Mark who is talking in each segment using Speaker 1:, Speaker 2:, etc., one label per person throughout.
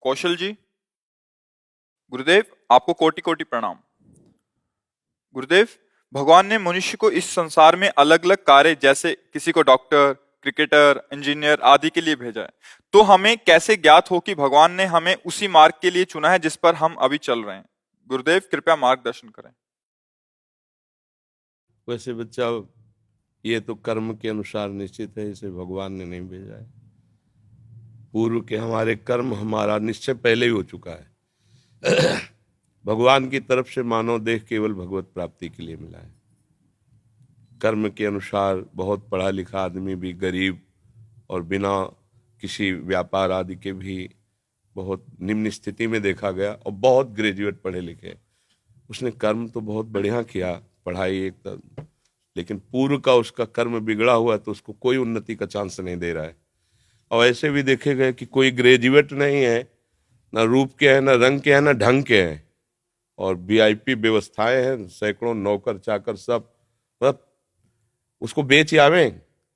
Speaker 1: कौशल जी, गुरुदेव आपको कोटि कोटि प्रणाम। गुरुदेव, भगवान ने मनुष्य को इस संसार में अलग अलग कार्य, जैसे किसी को डॉक्टर, क्रिकेटर, इंजीनियर आदि के लिए भेजा है। तो हमें कैसे ज्ञात हो कि भगवान ने हमें उसी मार्ग के लिए चुना है जिस पर हम अभी चल रहे हैं? गुरुदेव कृपया मार्गदर्शन करें।
Speaker 2: वैसे बच्चा, ये तो कर्म के अनुसार निश्चित है, इसे भगवान ने नहीं भेजा है। पूर्व के हमारे कर्म, हमारा निश्चय पहले ही हो चुका है। भगवान की तरफ से मानव देह केवल भगवत प्राप्ति के लिए मिला है। कर्म के अनुसार बहुत पढ़ा लिखा आदमी भी गरीब और बिना किसी व्यापार आदि के भी बहुत निम्न स्थिति में देखा गया, और बहुत ग्रेजुएट पढ़े लिखे, उसने कर्म तो बहुत बढ़िया किया, पढ़ाई एक तरह, लेकिन पूर्व का उसका कर्म बिगड़ा हुआ है, तो उसको कोई उन्नति का चांस नहीं दे रहा है। और ऐसे भी देखे गए कि कोई ग्रेजुएट नहीं है, ना रूप के हैं, ना रंग के हैं, ना ढंग के हैं, और वीआईपी व्यवस्थाएं हैं, सैकड़ों नौकर चाकर सब, मतलब उसको बेच आवे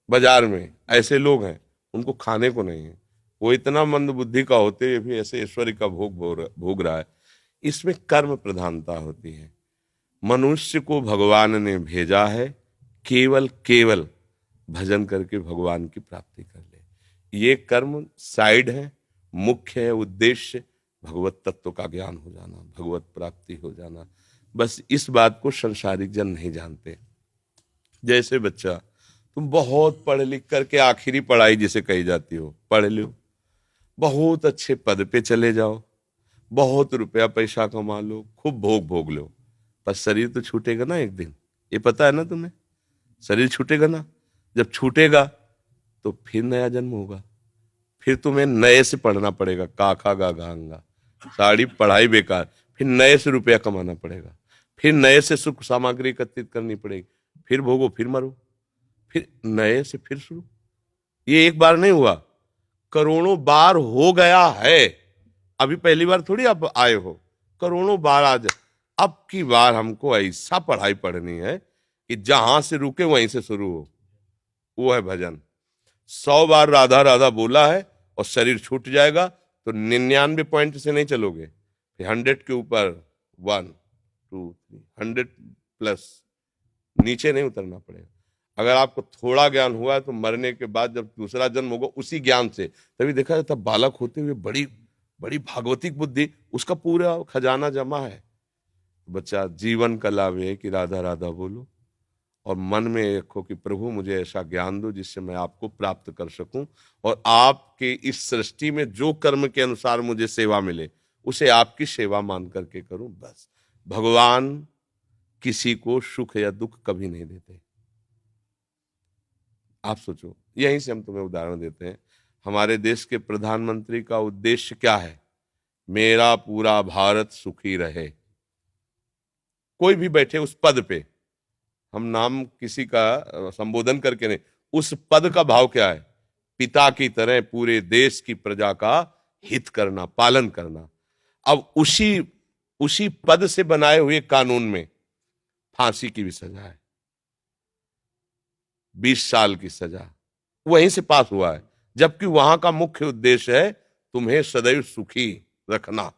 Speaker 2: बाजार में। ऐसे लोग हैं, उनको खाने को नहीं है। वो इतना मंद बुद्धि का होते हुए भी ऐसे ऐश्वर्य का भोग रहा है। इसमें कर्म प्रधानता होती है। मनुष्य को भगवान ने भेजा है केवल केवल भजन करके भगवान की प्राप्ति कर ले। ये कर्म साइड है, मुख्य है उद्देश्य भगवत तत्व का ज्ञान हो जाना, भगवत प्राप्ति हो जाना। बस इस बात को संसारिक जन नहीं जानते। जैसे बच्चा, तुम बहुत पढ़ लिख करके आखिरी पढ़ाई जिसे कही जाती हो पढ़ लो, बहुत अच्छे पद पे चले जाओ, बहुत रुपया पैसा कमा लो, खूब भोग भोग लो, पर शरीर तो छूटेगा ना एक दिन। ये पता है ना तुम्हें? शरीर छूटेगा ना। जब छूटेगा तो फिर नया जन्म होगा, फिर तुम्हें नए से पढ़ना पड़ेगा, काखा गा गांगा, सारी पढ़ाई बेकार, फिर नए से रुपया कमाना पड़ेगा, फिर नए से सुख सामग्री एकत्रित करनी पड़ेगी, फिर भोगो, फिर मरो, फिर नए से फिर शुरू। ये एक बार नहीं हुआ, करोड़ों बार हो गया है। अभी पहली बार थोड़ी आप आए हो, करोड़ों बार आज। अब की बार हमको ऐसा पढ़ाई पढ़नी है कि जहां से रुके वहीं से शुरू हो। वो है भजन। 100 बार राधा राधा बोला है और शरीर छूट जाएगा, तो 99 पॉइंट से नहीं चलोगे, फिर 100 के ऊपर 1 2 3 100 प्लस, नीचे नहीं उतरना पड़ेगा। अगर आपको थोड़ा ज्ञान हुआ है तो मरने के बाद जब दूसरा जन्म होगा उसी ज्ञान से, तभी देखा जाता बालक होते हुए बड़ी बड़ी भागवतिक बुद्धि, उसका पूरा खजाना जमा है। बच्चा, जीवन का लाभ है कि राधा राधा बोलो और मन में रखो कि प्रभु मुझे ऐसा ज्ञान दो जिससे मैं आपको प्राप्त कर सकूं, और आपके इस सृष्टि में जो कर्म के अनुसार मुझे सेवा मिले उसे आपकी सेवा मान करके करूं। बस, भगवान किसी को सुख या दुख कभी नहीं देते। आप सोचो, यहीं से हम तुम्हें उदाहरण देते हैं। हमारे देश के प्रधानमंत्री का उद्देश्य क्या है? मेरा पूरा भारत सुखी रहे। कोई भी बैठे उस पद पे, हम नाम किसी का संबोधन करके नहीं, उस पद का भाव क्या है? पिता की तरह पूरे देश की प्रजा का हित करना, पालन करना। अब उसी उसी पद से बनाए हुए कानून में फांसी की भी सजा है, 20 साल की सजा वहीं से पास हुआ है, जबकि वहां का मुख्य उद्देश्य है तुम्हें सदैव सुखी रखना,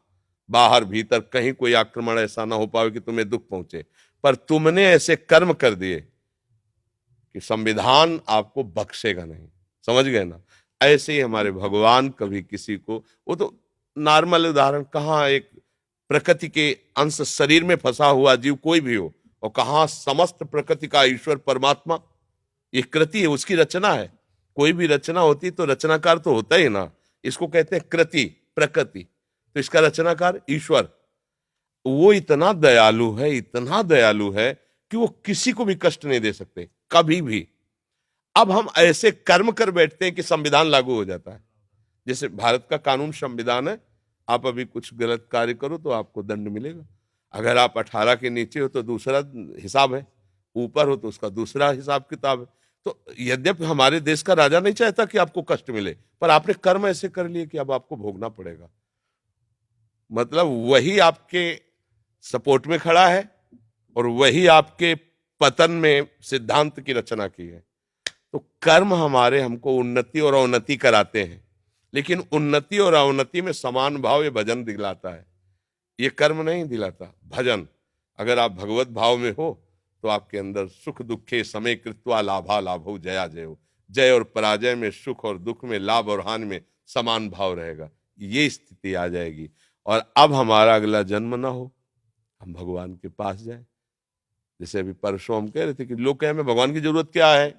Speaker 2: बाहर भीतर कहीं कोई आक्रमण ऐसा ना हो पाए कि तुम्हें दुख पहुंचे। पर तुमने ऐसे कर्म कर दिए कि संविधान आपको बख्शेगा नहीं। समझ गए ना? ऐसे ही हमारे भगवान कभी किसी को, वो तो नॉर्मल उदाहरण, कहाँ एक प्रकृति के अंश शरीर में फंसा हुआ जीव कोई भी हो, और कहाँ समस्त प्रकृति का ईश्वर परमात्मा। ये कृति है, उसकी रचना है। कोई भी रचना होती तो रचनाकार तो होता ही ना, इसको कहते हैं कृति, प्रकृति। तो इसका रचनाकार ईश्वर, वो इतना दयालु है, इतना दयालु है कि वो किसी को भी कष्ट नहीं दे सकते कभी भी। अब हम ऐसे कर्म कर बैठते हैं कि संविधान लागू हो जाता है। जैसे भारत का कानून संविधान है, आप अभी कुछ गलत कार्य करो तो आपको दंड मिलेगा। अगर आप 18 के नीचे हो तो दूसरा हिसाब है, ऊपर हो तो उसका दूसरा हिसाब किताब है। तो यद्यपि हमारे देश का राजा नहीं चाहता कि आपको कष्ट मिले, पर आपने कर्म ऐसे कर लिए कि अब आपको भोगना पड़ेगा। मतलब वही आपके सपोर्ट में खड़ा है और वही आपके पतन में सिद्धांत की रचना की है। तो कर्म हमारे हमको उन्नति और अवनति कराते हैं। लेकिन उन्नति और अवनति में समान भाव ये भजन दिलाता है, ये कर्म नहीं दिलाता। भजन, अगर आप भगवत भाव में हो तो आपके अंदर सुख दुखे समय कृत्वा लाभा लाभो जया जयो, जय और पराजय में, सुख और दुख में, लाभ और हानि में समान भाव रहेगा, ये स्थिति आ जाएगी। और अब हमारा अगला जन्म ना हो, हम भगवान के पास जाए। जैसे अभी परसों हम कह रहे थे कि लोग कहें हमें भगवान की जरूरत क्या है,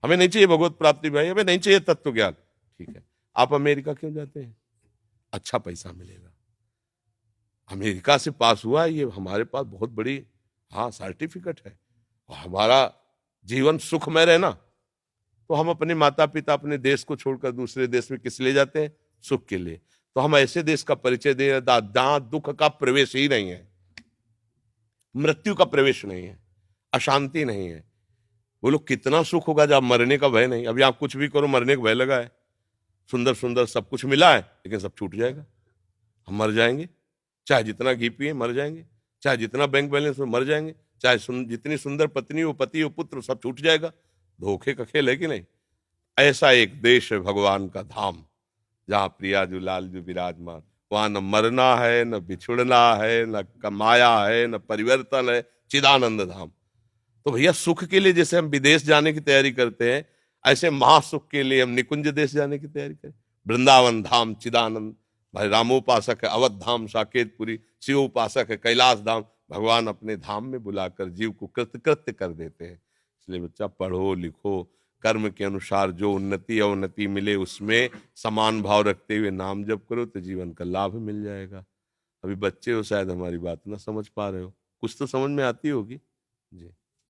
Speaker 2: हमें नहीं चाहिए भगवत प्राप्ति भाई, हमें नहीं चाहिए तत्व ज्ञान। ठीक है, आप अमेरिका क्यों जाते हैं? अच्छा पैसा मिलेगा। अमेरिका से पास हुआ है, ये हमारे पास बहुत बड़ी सर्टिफिकेट है, और हमारा जीवन सुखमय रहे ना, तो हम अपने माता पिता अपने देश को छोड़कर दूसरे देश में किस लिए जाते हैं? सुख के लिए। तो हम ऐसे देश का परिचय दे रहे जहां दुख का प्रवेश ही नहीं है, मृत्यु का प्रवेश नहीं है, अशांति नहीं है। वो लोग कितना सुख होगा जब मरने का भय नहीं। अभी आप कुछ भी करो, मरने का भय लगा है, सुंदर सुंदर सब कुछ मिला है, लेकिन सब छूट जाएगा, हम मर जाएंगे। चाहे जितना घी पिए मर जाएंगे, चाहे जितना बैंक बैलेंस में मर जाएंगे, चाहे जितनी सुंदर पत्नी हो, पति हो, पुत्र, सब छूट जाएगा। धोखे का खेल है कि नहीं? ऐसा एक देश है भगवान का धाम, जहाँ प्रियाजू लालजू विराजमान, वहां न मरना है, न बिछुड़ना है, न कमाया है, न परिवर्तन है, चिदानंद धाम। तो भैया सुख के लिए जैसे हम विदेश जाने की तैयारी करते हैं, ऐसे महासुख के लिए हम निकुंज देश जाने की तैयारी करें। वृंदावन धाम चिदानंद, भाई रामोपासक है अवध धाम साकेतपुरी, शिव उपासक है कैलाश धाम। भगवान अपने धाम में बुलाकर जीव को कृतकृत्य कर देते हैं। इसलिए बच्चा पढ़ो लिखो, कर्म के अनुसार जो उन्नति अवनति मिले उसमें समान भाव रखते हुए नाम जप करो, तो जीवन का लाभ मिल जाएगा। अभी बच्चे हो, शायद हमारी बात ना समझ पा रहे हो, कुछ तो समझ में आती होगी जी।